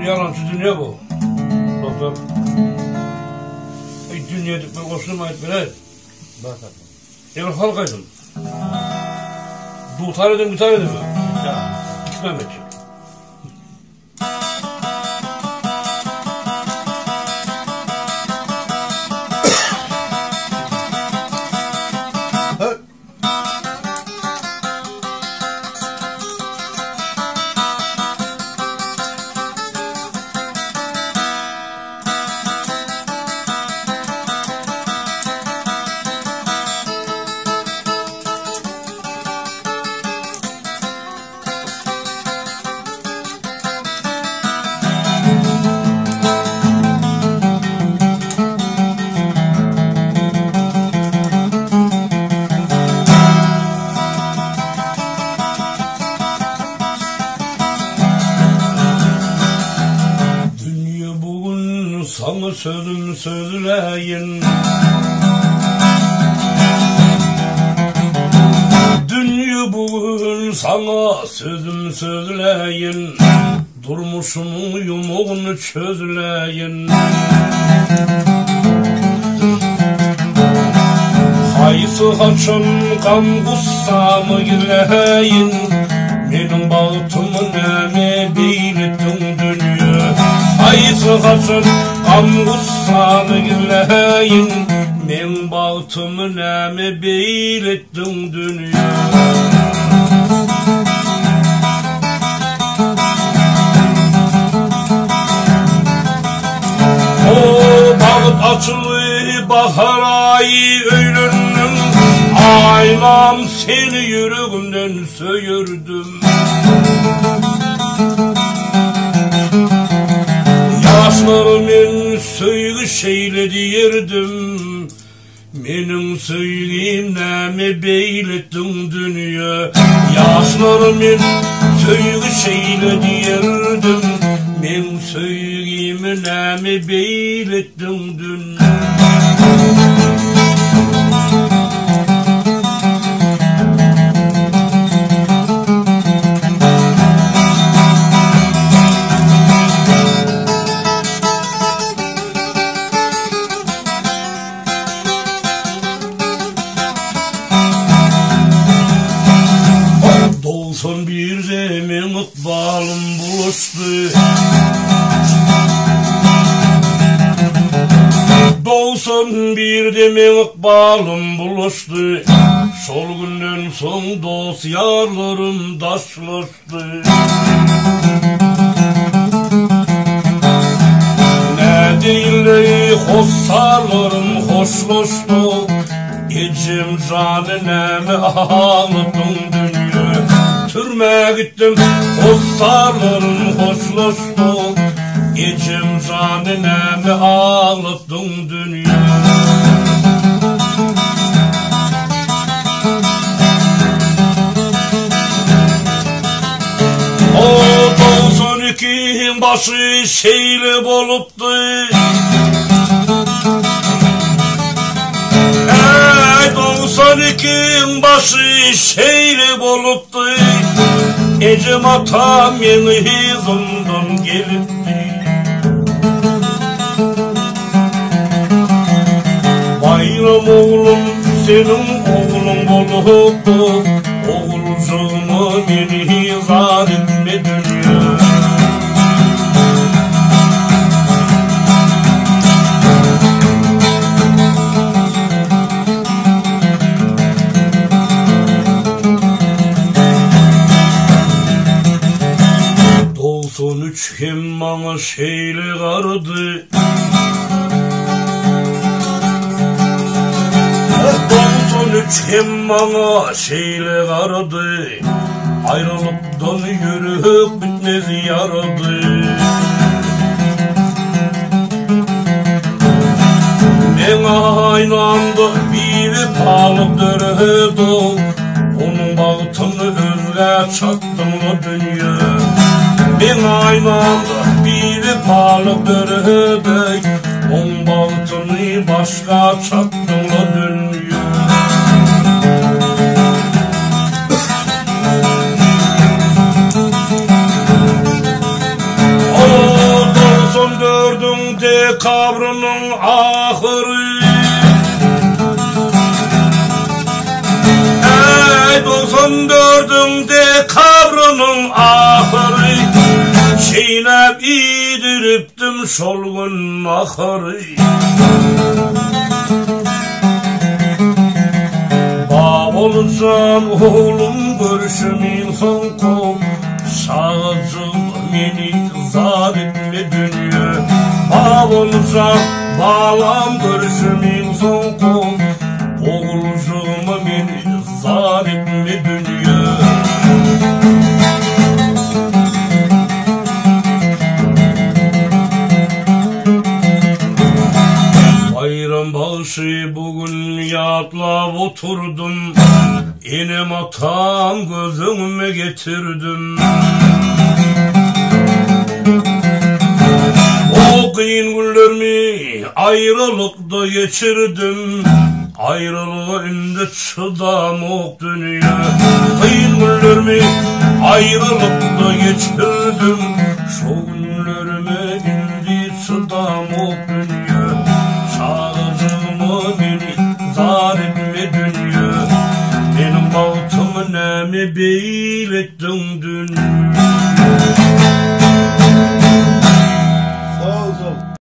Bu yalancı dünya bu. Doktor. Dünya edip bir koşulma et bile. Eğer halkaydın. Dutar edin, biter edin mi? Gitmem edeceğim. Sana sözüm söyleyin. Dünya bugün sana sözüm söyleyin. Durmuşumun yumuğunu çözleyin. Haysı haçın kan kussamı gileyin. Benim bağıtımı neme beylettin dünya. Haysı haçın kan kussamı gileyin. Benim bağıtımı neme beylettin dünya. O bağıt açılı bahar ayı öylünün. Aynam seni yüreğimden söyürdüm. Yaşlarımın söyle şeyle diyirdim. Benim söyleyim neme beylettin dünya. Yaşlarımın söyle şeyle diyirdim. Benim söyleyim neme beylettin dünya. Dolsun bir zemin ikbalım buluştu. Dolsun bir demin ikbalım buluştu. Şol günden son dost yarlarım daşlaştı. Ne değilleri hoşsarlarım hoşlaştı. Ecim canı neme ağlattın dünya. Türme gittim hoşsarlarım hoşlaştı. Ecim canı neme ağlattın dünya. O 92'in başı şeyle boluptu. 92'in başı şeyle boluptu. Ecem atam yeni hizimden gelipti. Bayram oğlum senin oğlun boluptu. Oğulcuğumu beni hizar etme dünya. Dolsun üç kim bana şeyle kardı. Dolsun üç kim bana şeyle kardı. Ayrılıktan yürüp bitmez yaradı. Ben aynı anda bir palıp dörüdüm. Onun bağıtını özge çaktım o dünya. Ben aynı anda bir palıp dörüdüm. Onun bağıtını başka çaktım o dünya. kabrının ahırı. 94'ünde kabrının ahırı. Çiğnep idiriptim şolgun ahırı. Bab olacağım oğlum görüşümün son kol. Sağcım beni zar etme dünya. Bab olacağım bağlam görüşümün son kol. Oğulcuğum beni zar etme dünya. Bayram başı bugün yatlap oturdum. İnim atam gözüme getirdim. O kıyın günlerimi ayrılıkta geçirdim. Ayrılığı önünde çıdamok dünya. Kıyın günlerimi ayrılıkta geçirdim. Şu günlerime indi çıdamok dünya. Sağcımı beni zar etme dünya. Benim baltımı nemi beylettin